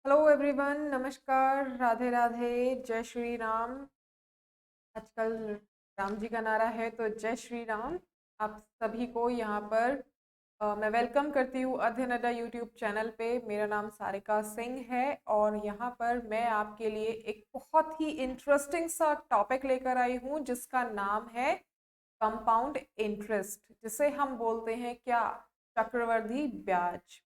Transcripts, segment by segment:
Hello everyone, नमस्कार, राधे राधे, जय श्री राम। आजकल राम जी का नारा है तो जय श्री राम। आप सभी को यहाँ पर मैं वेलकम करती हूँ अध्ययन अड्डा यूट्यूब चैनल पे। मेरा नाम सारिका सिंह है और यहाँ पर मैं आपके लिए एक बहुत ही इंटरेस्टिंग सा टॉपिक लेकर आई हूँ जिसका नाम है कंपाउंड इंटरेस्ट, जिसे हम बोलते हैं क्या, चक्रवृद्धि ब्याज।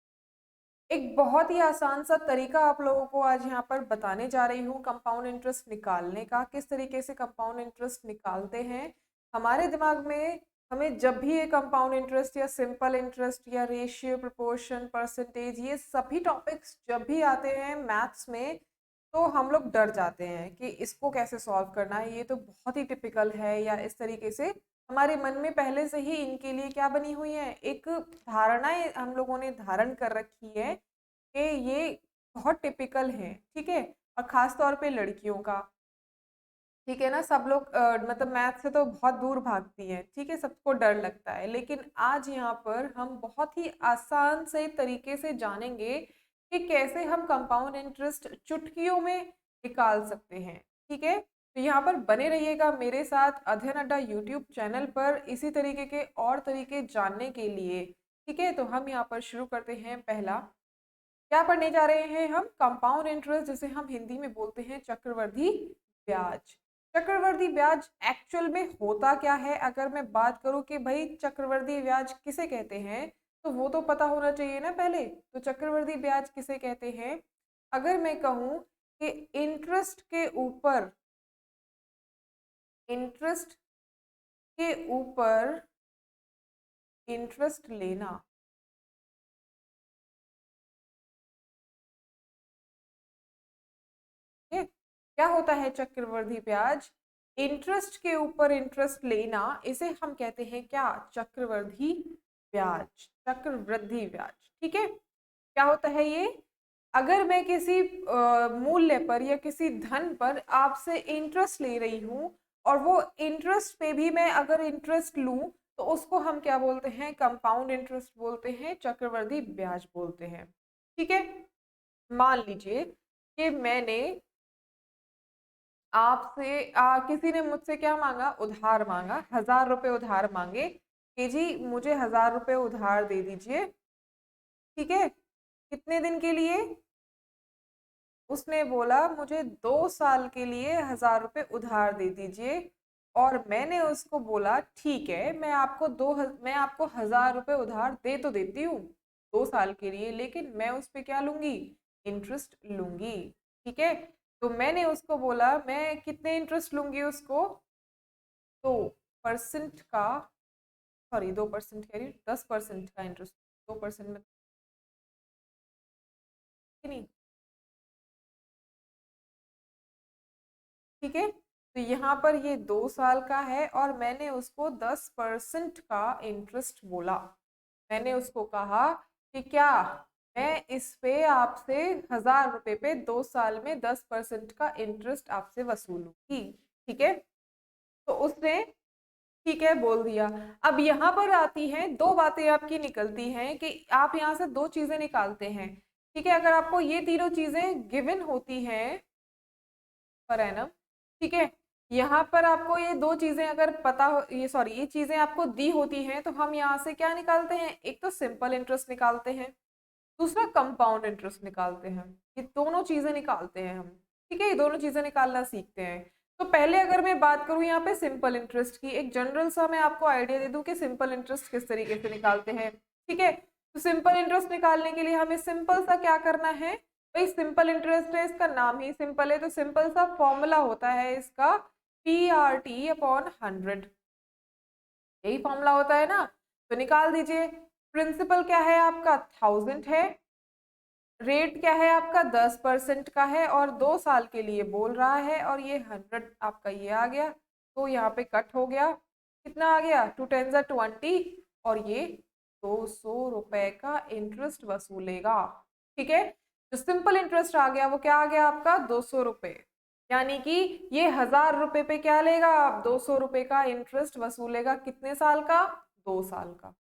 एक बहुत ही आसान सा तरीका आप लोगों को आज यहाँ पर बताने जा रही हूँ कंपाउंड इंटरेस्ट निकालने का। किस तरीके से कंपाउंड इंटरेस्ट निकालते हैं हमारे दिमाग में। हमें जब भी ये कंपाउंड इंटरेस्ट या सिंपल इंटरेस्ट या रेशियो, प्रोपोर्शन, परसेंटेज, ये सभी टॉपिक्स जब भी आते हैं मैथ्स में, तो हम लोग डर जाते हैं कि इसको कैसे सॉल्व करना है, ये तो बहुत ही टिपिकल है, या इस तरीके से हमारे मन में पहले से ही इनके लिए क्या बनी हुई है, एक धारणाएं हम लोगों ने धारण कर रखी है कि ये बहुत टिपिकल है। ठीक है, और खास तौर पे लड़कियों का। ठीक है ना, सब लोग मतलब मैथ से तो बहुत दूर भागती हैं। ठीक है, सबको डर लगता है, लेकिन आज यहाँ पर हम बहुत ही आसान से तरीके से जानेंगे कि कैसे हम कंपाउंड इंटरेस्ट चुटकियों में निकाल सकते हैं। ठीक है, तो यहाँ पर बने रहिएगा मेरे साथ अध्ययन अड्डा यूट्यूब चैनल पर इसी तरीके के और तरीके जानने के लिए। ठीक है, तो हम यहाँ पर शुरू करते हैं। पहला क्या पढ़ने जा रहे हैं हम, कंपाउंड इंटरेस्ट, जिसे हम हिंदी में बोलते हैं चक्रवृद्धि ब्याज। चक्रवृद्धि ब्याज एक्चुअल में होता क्या है, अगर मैं बात करूं कि भाई चक्रवृद्धि ब्याज किसे कहते हैं, तो वो तो पता होना चाहिए ना पहले। तो चक्रवृद्धि ब्याज किसे कहते हैं, अगर मैं कहूं कि इंटरेस्ट के ऊपर इंटरेस्ट लेना। ठीक है? क्या होता है चक्रवृद्धि ब्याज, इंटरेस्ट के ऊपर इंटरेस्ट लेना, इसे हम कहते हैं क्या, चक्रवृद्धि ब्याज, चक्रवृद्धि ब्याज। ठीक है, क्या होता है ये, अगर मैं किसी मूल्य पर या किसी धन पर आपसे इंटरेस्ट ले रही हूँ और वो इंटरेस्ट पे भी मैं अगर इंटरेस्ट लूँ, तो उसको हम क्या बोलते हैं, कंपाउंड इंटरेस्ट बोलते हैं, चक्रवृद्धि ब्याज बोलते हैं। ठीक है, मान लीजिए कि मैंने आपसे किसी ने मुझसे क्या मांगा, उधार मांगा, 1000 रुपये उधार मांगे कि जी मुझे 1000 रुपये उधार दे दीजिए। ठीक है, कितने दिन के लिए, उसने बोला मुझे 2 साल के लिए 1000 रुपये उधार दे दीजिए। और मैंने उसको बोला ठीक है, मैं आपको 1000 रुपये उधार दे तो देती हूँ 2 साल के लिए, लेकिन मैं उस पर क्या लूंगी, इंटरेस्ट लूंगी। ठीक है, तो मैंने उसको बोला मैं कितने इंटरेस्ट लूंगी उसको, 2% का, सॉरी 2% कह रही हूँ, 10% का इंटरेस्ट। 2% में नहीं। ठीक है, तो यहाँ पर ये 2 साल का है और मैंने उसको 10% का इंटरेस्ट बोला। मैंने उसको कहा कि क्या मैं इस पे आपसे 1000 रुपये पे 2 साल में 10% का इंटरेस्ट आपसे वसूलूंगी। ठीक है, तो उसने ठीक है बोल दिया। अब यहाँ पर आती हैं दो बातें आपकी निकलती हैं कि आप यहाँ से दो चीजें निकालते हैं। ठीक है, अगर आपको ये तीनों चीजें गिवन होती हैं पर एनम, ठीक है, यहाँ पर आपको ये दो चीजें अगर पता हो, ये सॉरी ये चीजें आपको दी होती हैं, तो हम यहाँ से क्या निकालते हैं, एक तो सिंपल इंटरेस्ट निकालते हैं, दूसरा कंपाउंड इंटरेस्ट निकालते हैं। ये दोनों चीजें निकालते हैं हम। ठीक है, ये दोनों चीजें निकालना सीखते हैं। तो पहले अगर मैं बात करूं यहाँ पे सिंपल इंटरेस्ट की, एक जनरल सा मैं आपको आइडिया दे दूं कि सिंपल इंटरेस्ट किस तरीके से निकालते हैं। ठीक है, तो सिंपल इंटरेस्ट निकालने के लिए हमें सिंपल सा क्या करना है, भाई सिंपल इंटरेस्ट है, इसका नाम ही सिंपल है, तो सिंपल सा फॉर्मूला होता है इसका PRT/100। यही फॉर्मूला होता है ना, तो निकाल दीजिए। प्रिंसिपल क्या है आपका, 1000 है, रेट क्या है आपका, 10% का है, और 2 साल के लिए बोल रहा है, और ये 100 आपका ये आ गया, तो यहाँ पे कट हो गया, कितना आ गया, 2 10 20, और ये 200 रुपए का इंटरेस्ट वसूलेगा। ठीक है, जो सिंपल इंटरेस्ट आ गया वो क्या आ गया आपका, 200 रुपए, यानी कि ये 1000 रुपए पे क्या लेगा, आप 200 रुपए का इंटरेस्ट वसूलेगा, कितने साल का, 2 साल का।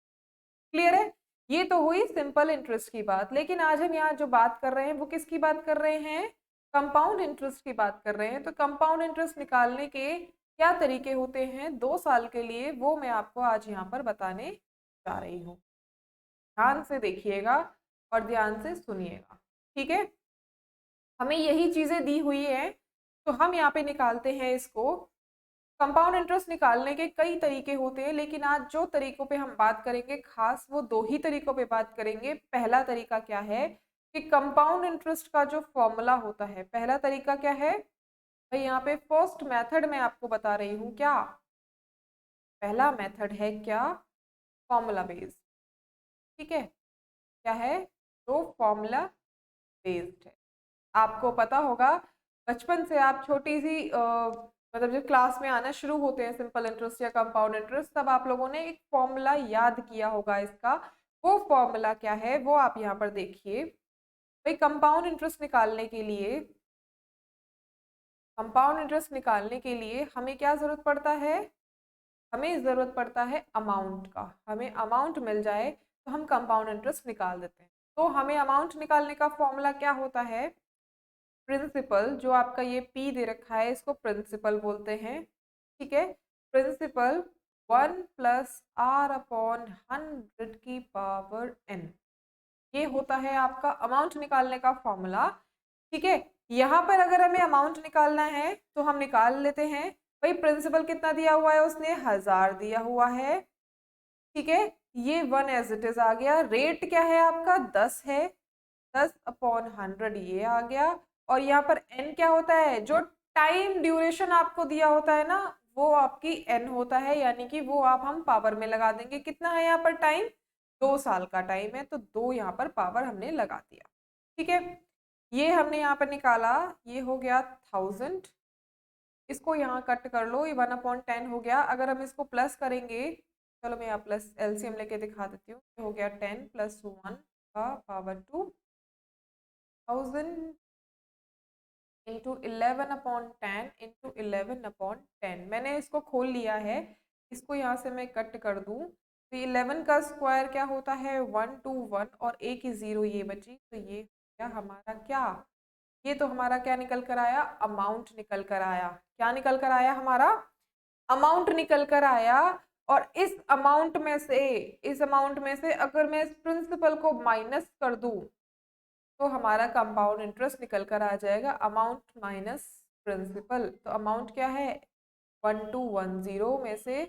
क्लियर है, ये तो हुई सिंपल इंटरेस्ट की बात, लेकिन आज हम यहाँ जो बात कर रहे हैं वो किसकी बात कर रहे हैं? कंपाउंड इंटरेस्ट की बात कर रहे हैं। तो कंपाउंड इंटरेस्ट निकालने के क्या तरीके होते हैं 2 साल के लिए, वो मैं आपको आज यहाँ पर बताने जा रही हूँ। ध्यान से देखिएगा और ध्यान से सुनिएगा, ठीक है। हमें यही चीजें दी हुई है, तो हम यहाँ पे निकालते हैं इसको। कंपाउंड इंटरेस्ट निकालने के कई तरीके होते हैं, लेकिन आज जो तरीकों पे हम बात करेंगे खास वो 2 ही तरीकों पे बात करेंगे। पहला तरीका क्या है कि कंपाउंड इंटरेस्ट का जो फॉर्मूला होता है, पहला तरीका क्या है भाई, यहाँ पे फर्स्ट मेथड मैं आपको बता रही हूँ। क्या पहला मेथड है? क्या फॉर्मूला बेस्ड, ठीक है। क्या है? तो फॉर्मूला बेस्ड है। आपको पता होगा बचपन से आप छोटी सी मतलब जब क्लास में आना शुरू होते हैं सिंपल इंटरेस्ट या कंपाउंड इंटरेस्ट, तब आप लोगों ने एक फॉर्मूला याद किया होगा इसका। वो फॉर्मूला क्या है वो आप यहाँ पर देखिए। भाई कंपाउंड इंटरेस्ट निकालने के लिए, कंपाउंड इंटरेस्ट निकालने के लिए हमें क्या जरूरत पड़ता है? हमें ज़रूरत पड़ता है अमाउंट का। हमें अमाउंट मिल जाए तो हम कंपाउंड इंटरेस्ट निकाल देते हैं। तो हमें अमाउंट निकालने का फॉर्मूला क्या होता है? प्रिंसिपल, जो आपका ये पी दे रखा है इसको प्रिंसिपल बोलते हैं, ठीक है। प्रिंसिपल 1+r/100 ये होता है आपका अमाउंट निकालने का फॉर्मूला, ठीक है। यहाँ पर अगर हमें अमाउंट निकालना है तो हम निकाल लेते हैं। भाई प्रिंसिपल कितना दिया हुआ है? उसने 1000 दिया हुआ है, ठीक है। ये 1 एज इट इज आ गया। रेट क्या है आपका? 10 है, 10/100 ये आ गया। और यहाँ पर n क्या होता है? जो टाइम ड्यूरेशन आपको दिया होता है ना, वो आपकी n होता है, यानी कि वो आप हम पावर में लगा देंगे। कितना है यहाँ पर टाइम? 2 साल का टाइम है, तो 2 यहाँ पर पावर हमने लगा दिया, ठीक है। ये हमने यहाँ पर निकाला, ये हो गया 1000। इसको यहाँ कट कर लो, ये 1/10 हो गया। अगर हम इसको प्लस करेंगे, चलो मैं यहाँ प्लस एलसीएम लेके दिखा देती हूँ। हो गया 10 + 1 का पावर 2 1000 इंटू 11/10 इंटू 11/10। मैंने इसको खोल लिया है, इसको यहाँ से मैं कट कर दूँ तो 11 का स्क्वायर क्या होता है? 121 और एक ही 0 ये बची, तो ये क्या हमारा? क्या ये तो हमारा क्या निकल कर आया? अमाउंट निकल कर आया। क्या निकल कर आया? हमारा अमाउंट निकल कर आया। और इस अमाउंट में से, इस अमाउंट में से अगर मैं इस प्रिंसिपल को माइनस कर दूं तो हमारा कंपाउंड इंटरेस्ट निकल कर आ जाएगा। अमाउंट माइनस प्रिंसिपल, तो अमाउंट क्या है? 1210 में से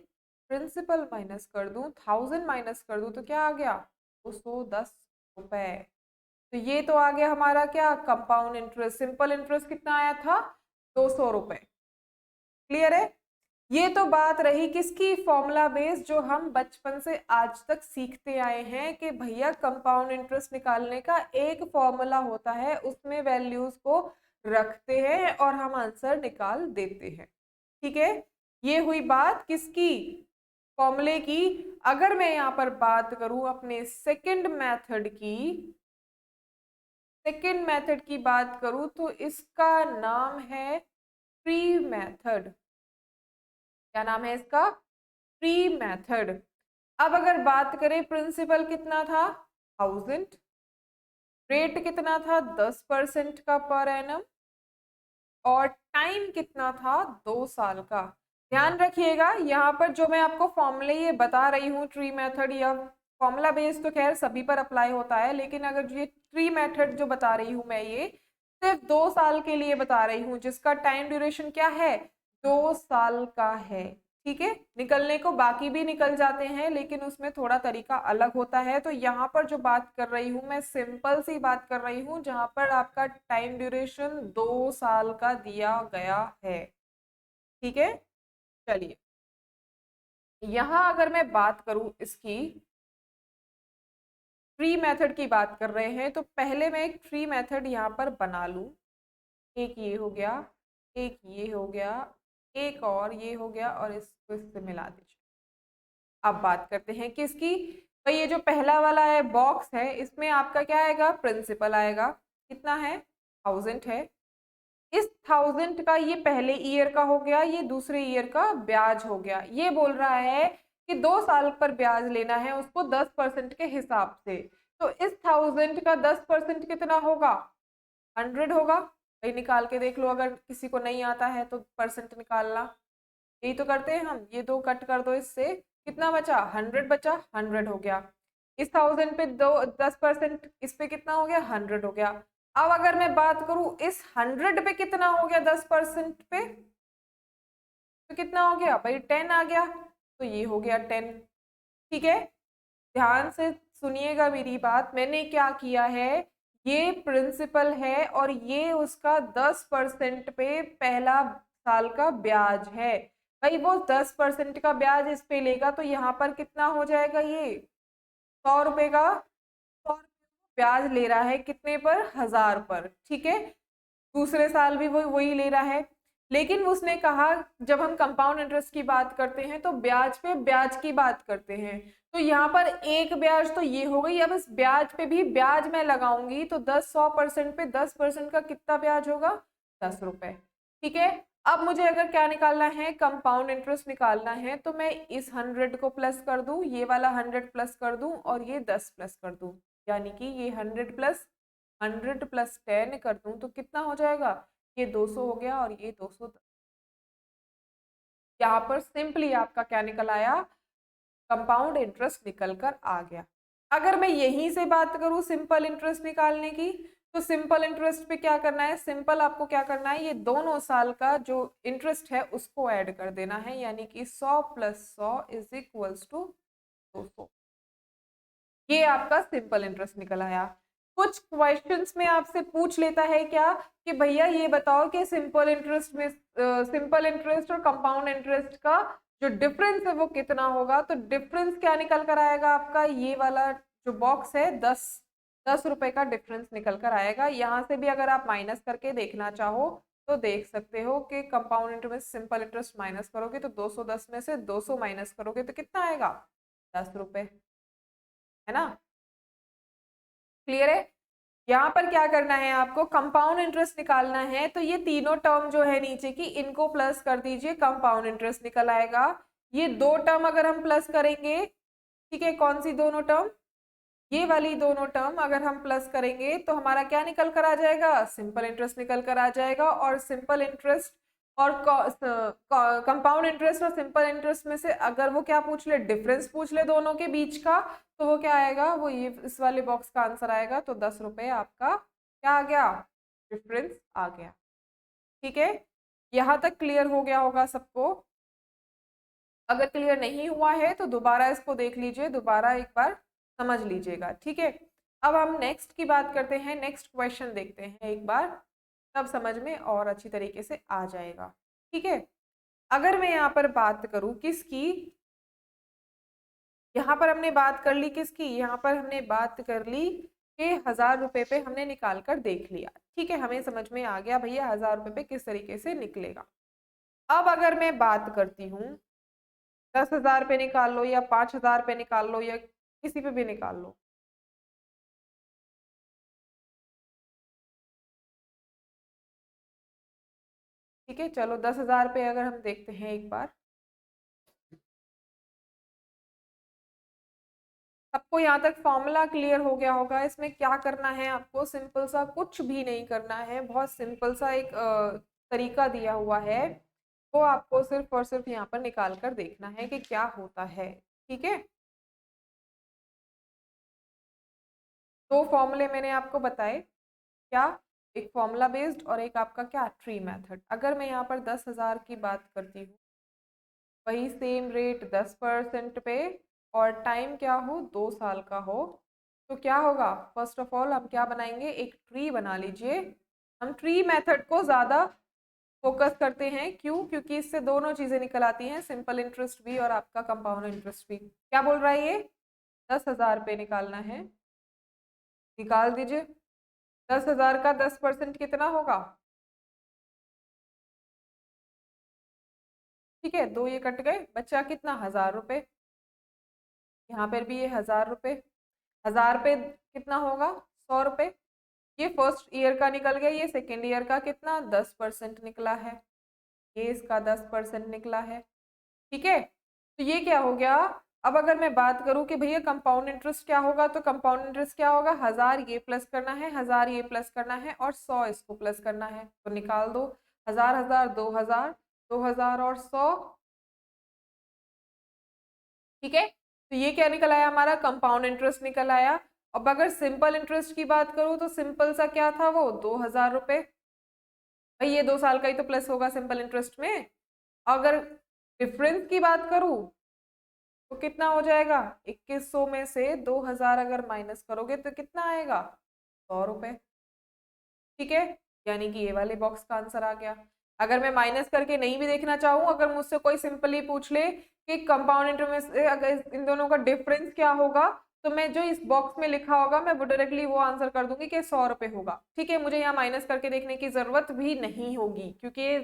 प्रिंसिपल माइनस कर दूं, 1000 माइनस कर दूं, तो क्या आ गया? 210 रुपए। तो ये तो आ गया हमारा क्या? Compound interest. सिंपल इंटरेस्ट कितना आया था? 200 रुपए। क्लियर है? ये तो बात रही किसकी? फॉर्मूला बेस, जो हम बचपन से आज तक सीखते आए हैं कि भैया कंपाउंड इंटरेस्ट निकालने का एक फॉर्मूला होता है, उसमें वैल्यूज को रखते हैं और हम आंसर निकाल देते हैं, ठीक है। ये हुई बात किसकी? फॉर्मूले की। अगर मैं यहाँ पर बात करूं अपने सेकंड मेथड की, सेकंड मेथड की बात करूं तो इसका नाम है फ्री मेथड। क्या नाम है इसका? Free method. अब अगर बात करें, प्रिंसिपल कितना था? 1000। रेट कितना था? 10% का पर एनम। और टाइम कितना था? 2 साल का। ध्यान रखिएगा यहाँ पर जो मैं आपको फॉर्मूले ये बता रही हूँ, ट्री मेथड या फॉर्मूला बेस तो खैर सभी पर अप्लाई होता है, लेकिन अगर ये ट्री मेथड जो बता रही हूँ मैं, ये सिर्फ 2 साल के लिए बता रही हूँ, जिसका टाइम ड्यूरेशन क्या है? 2 साल का है, ठीक है। निकलने को बाकी भी निकल जाते हैं, लेकिन उसमें थोड़ा तरीका अलग होता है। तो यहाँ पर जो बात कर रही हूँ मैं, सिंपल सी बात कर रही हूँ, जहाँ पर आपका टाइम ड्यूरेशन 2 साल का दिया गया है, ठीक है। चलिए यहाँ अगर मैं बात करूं इसकी, फ्री मेथड की बात कर रहे हैं, तो पहले मैं एक फ्री मेथड यहाँ पर बना लूं। एक ये हो गया, एक ये हो गया, एक और ये हो गया, और इसको इससे मिला दीजिए। अब बात करते हैं किसकी? भाई ये जो पहला वाला है बॉक्स है, इसमें आपका क्या आएगा? प्रिंसिपल आएगा। कितना है? 1000 है। इस 1000 का ये पहले ईयर का हो गया, ये दूसरे ईयर का ब्याज हो गया। ये बोल रहा है कि 2 साल पर ब्याज लेना है उसको 10% के हिसाब से। तो इस 1000 का 10% कितना होगा? 100 होगा। भाई निकाल के देख लो, अगर किसी को नहीं आता है तो परसेंट निकालना। यही तो करते हैं हम। ये दो कट कर दो, इससे कितना बचा? 100 बचा, 100 हो गया। इस 1000 पे 10%, इस पे कितना हो गया? 100 हो गया। अब अगर मैं बात करूं इस 100 पे कितना हो गया 10% पे, तो कितना हो गया भाई? 10 आ गया। तो ये हो गया 10। ठीक है, ध्यान से सुनिएगा मेरी बात। मैंने क्या किया है, ये प्रिंसिपल है और ये उसका 10% पे पहला साल का ब्याज है। भाई वो 10% का ब्याज इस पे लेगा तो यहाँ पर कितना हो जाएगा? ये 100 रुपए का 100 ब्याज ले रहा है। कितने पर? 1000 पर। ठीक है, दूसरे साल भी वो वही ले रहा है। लेकिन उसने कहा जब हम कंपाउंड इंटरेस्ट की बात करते हैं तो ब्याज पे ब्याज की बात करते हैं। तो यहाँ पर एक ब्याज तो ये हो गई। अब इस ब्याज पे भी ब्याज मैं लगाऊंगी तो 100% पे 10% का कितना ब्याज होगा? 10 रुपए। ठीक है, अब मुझे अगर क्या निकालना है? कंपाउंड इंटरेस्ट निकालना है। तो मैं इस 100 को प्लस कर दूं, ये वाला 100 प्लस कर दूं और ये 10 प्लस कर दूं, यानी कि ये 100 प्लस 10 कर दूं तो कितना हो जाएगा? ये 200 हो गया और ये 200। यहाँ पर सिंपली आपका क्या निकल आया? कंपाउंड इंटरेस्ट निकल कर आ गया। अगर मैं यहीं से बात करूं सिंपल इंटरेस्ट निकालने की, तो सिंपल इंटरेस्ट पे क्या करना है? सिंपल आपको क्या करना है, ये दोनों साल का जो इंटरेस्ट है उसको ऐड कर देना है, यानी कि 100 प्लस 100 इज इक्वल्स टू 200। ये आपका सिंपल इंटरेस्ट निकल आया। कुछ क्वेश्चंस में आपसे पूछ लेता है क्या कि भैया ये बताओ कि सिंपल इंटरेस्ट में सिंपल इंटरेस्ट और कंपाउंड इंटरेस्ट का जो डिफरेंस है वो कितना होगा? तो डिफरेंस क्या निकल कर आएगा आपका? ये वाला जो बॉक्स है 10 रुपए का डिफरेंस निकल कर आएगा। यहाँ से भी अगर आप माइनस करके देखना चाहो तो देख सकते हो कि compound interest simple interest minus करोगे तो 210 में से 200 माइनस करोगे तो कितना आएगा? 10 रुपए, है ना? क्लियर है? यहाँ पर क्या करना है आपको? कंपाउंड इंटरेस्ट निकालना है। तो ये तीनों टर्म जो है नीचे की इनको प्लस कर दीजिए, कंपाउंड इंटरेस्ट निकल आएगा। ये दो टर्म अगर हम प्लस करेंगे, ठीक है, कौन सी दोनों टर्म? ये वाली दोनों टर्म अगर हम प्लस करेंगे तो हमारा क्या निकल कर आ जाएगा? सिंपल इंटरेस्ट निकल कर आ जाएगा। और सिंपल इंटरेस्ट और कंपाउंड इंटरेस्ट और सिंपल इंटरेस्ट में से अगर वो क्या पूछ ले? डिफरेंस पूछ ले दोनों के बीच का, तो वो क्या आएगा? वो ये इस वाले बॉक्स का आंसर आएगा। तो 10 रुपए आपका क्या आ गया? डिफरेंस आ गया। ठीक है, यहाँ तक क्लियर हो गया होगा सबको? अगर क्लियर नहीं हुआ है तो दोबारा इसको देख लीजिए, दोबारा एक बार समझ लीजिएगा। ठीक है, अब हम नेक्स्ट की बात करते हैं। नेक्स्ट क्वेश्चन देखते हैं एक बार, तब समझ में और अच्छी तरीके से आ जाएगा। ठीक है, अगर मैं यहाँ पर बात करूँ किसकी, यहाँ पर हमने बात कर ली किसकी? यहाँ पर हमने बात कर ली कि 1000 रुपये पे हमने निकाल कर देख लिया। ठीक है, हमें समझ में आ गया भैया 1000 रुपये पे किस तरीके से निकलेगा। अब अगर मैं बात करती हूँ 10,000 पे निकाल लो या 5,000 पे निकाल लो या किसी पे भी निकाल लो। ठीक है, चलो 10,000 पे अगर हम देखते हैं एक बार, सबको यहाँ तक फॉर्मूला क्लियर हो गया होगा। इसमें क्या करना है आपको? सिंपल सा, कुछ भी नहीं करना है, बहुत सिंपल सा एक तरीका दिया हुआ है। वो आपको सिर्फ और सिर्फ यहाँ पर निकाल कर देखना है कि क्या होता है। ठीक है, दो फॉर्मूले मैंने आपको बताए, क्या? एक फॉर्मूला बेस्ड और एक आपका क्या? Tree method. अगर मैं यहाँ पर 10,000 की बात करती हूँ, वही सेम रेट 10% पे और टाइम क्या हो? 2 साल का हो, तो क्या होगा? फर्स्ट ऑफ ऑल हम क्या बनाएंगे? एक ट्री बना लीजिए। हम ट्री मेथड को ज़्यादा फोकस करते हैं, क्यों? क्योंकि इससे दोनों चीज़ें निकल आती हैं, सिंपल इंटरेस्ट भी और आपका कंपाउंड इंटरेस्ट भी। क्या बोल रहा है ये? 10,000 पे निकालना है, निकाल दीजिए। 10,000 का 10% कितना होगा? ठीक है, दो ये कट गए, बचा कितना? 1000 रुपये। यहाँ पर भी ये 1000 रुपये। 1000 पे कितना होगा? 100 रुपये। ये फर्स्ट ईयर का निकल गया, ये सेकेंड ईयर का कितना? 10% निकला है। ये इसका 10% निकला है। ठीक है, तो ये क्या हो गया। अब अगर मैं बात करूं कि भैया कंपाउंड इंटरेस्ट क्या होगा, तो कंपाउंड इंटरेस्ट क्या होगा, 1000 ये प्लस करना है, 1000 ये प्लस करना है और 100 इसको प्लस करना है, तो निकाल दो। 1000 1000 2000, 2000 और 100, ठीक है। तो ये क्या निकल आया, हमारा कंपाउंड इंटरेस्ट निकल आया। अब अगर सिंपल इंटरेस्ट की बात करूं तो सिंपल सा क्या था वो 2000 रुपए। भाई ये 2 साल का ही तो प्लस होगा सिंपल इंटरेस्ट में। अगर डिफरेंस की बात करूं तो कितना हो जाएगा, 2100 में से 2000 अगर माइनस करोगे तो कितना आएगा, 100 रुपए। ठीक है, यानी कि ये वाले बॉक्स का आंसर आ गया। अगर मैं माइनस करके नहीं भी देखना चाहूँ, अगर मुझसे कोई सिंपली पूछ ले कि कंपाउंड इंटरेस्ट में अगर इन दोनों का डिफरेंस क्या होगा, तो मैं जो इस बॉक्स में लिखा होगा मैं वो डायरेक्टली वो आंसर कर दूंगी कि 100 रुपए होगा। ठीक है, मुझे यहाँ माइनस करके देखने की जरूरत भी नहीं होगी, क्योंकि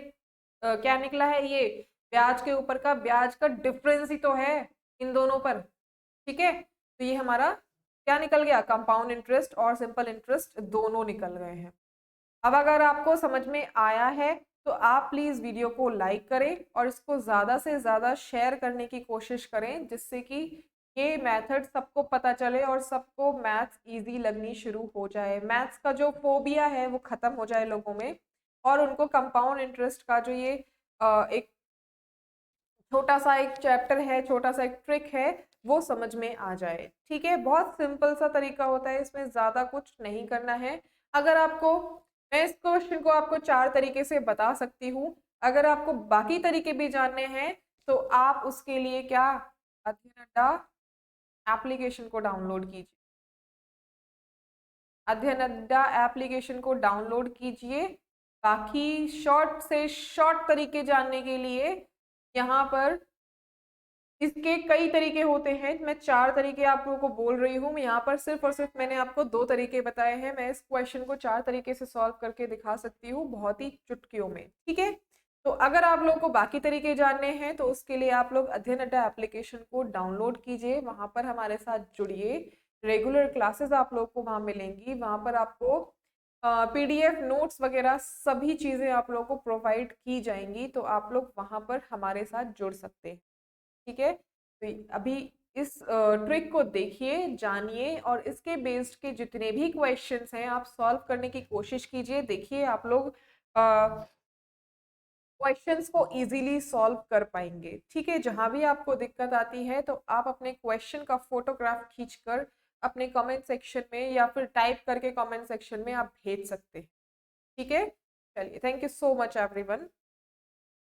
क्या निकला है, ये ब्याज के ऊपर का ब्याज का डिफरेंस ही तो है इन दोनों पर। ठीक है, तो ये हमारा क्या निकल गया, कंपाउंड इंटरेस्ट और सिंपल इंटरेस्ट दोनों निकल गए हैं। अब अगर आपको समझ में आया है तो आप प्लीज वीडियो को लाइक करें और इसको ज्यादा से ज्यादा शेयर करने की कोशिश करें, जिससे कि ये मेथड सबको पता चले और सबको मैथ्स इजी लगनी शुरू हो जाए, मैथ्स का जो फोबिया है वो खत्म हो जाए लोगों में, और उनको कंपाउंड इंटरेस्ट का जो ये एक छोटा सा एक चैप्टर है, छोटा सा एक ट्रिक है, वो समझ में आ जाए। ठीक है, बहुत सिंपल सा तरीका होता है, इसमें ज्यादा कुछ नहीं करना है। अगर आपको, मैं इस क्वेश्चन को आपको 4 तरीके से बता सकती हूँ, अगर आपको बाकी तरीके भी जानने हैं तो आप उसके लिए क्या, अध्ययन अड्डा एप्लीकेशन को डाउनलोड कीजिए। अध्ययन अड्डा एप्लीकेशन को डाउनलोड कीजिए। बाकी शॉर्ट से शॉर्ट तरीके जानने के लिए यहाँ पर इसके कई तरीके होते हैं, मैं 4 तरीके आप लोगों को बोल रही हूँ, यहाँ पर सिर्फ और सिर्फ मैंने आपको 2 तरीके बताए हैं। मैं इस क्वेश्चन को 4 तरीके से सॉल्व करके दिखा सकती हूँ बहुत ही चुटकियों में। ठीक है, तो अगर आप लोगों को बाकी तरीके जानने हैं तो उसके लिए आप लोग अध्ययन अड्डा एप्लीकेशन को डाउनलोड कीजिए, वहां पर हमारे साथ जुड़िए। रेगुलर क्लासेस आप लोग को वहां मिलेंगी, वहां पर आपको पीडीएफ नोट्स वगैरह सभी चीजें आप लोगों को प्रोवाइड की जाएंगी, तो आप लोग वहां पर हमारे साथ जुड़ सकते हैं। ठीक है, तो अभी इस ट्रिक को देखिए, जानिए और इसके बेस्ड के जितने भी क्वेश्चंस हैं आप सॉल्व करने की कोशिश कीजिए। देखिए आप लोग क्वेश्चंस को इजीली सॉल्व कर पाएंगे। ठीक है, जहां भी आपको दिक्कत आती है तो आप अपने क्वेश्चन का फोटोग्राफ खींचकर अपने कमेंट सेक्शन में या फिर टाइप करके कमेंट सेक्शन में आप भेज सकते हैं। ठीक है, चलिए, thank you so much everyone.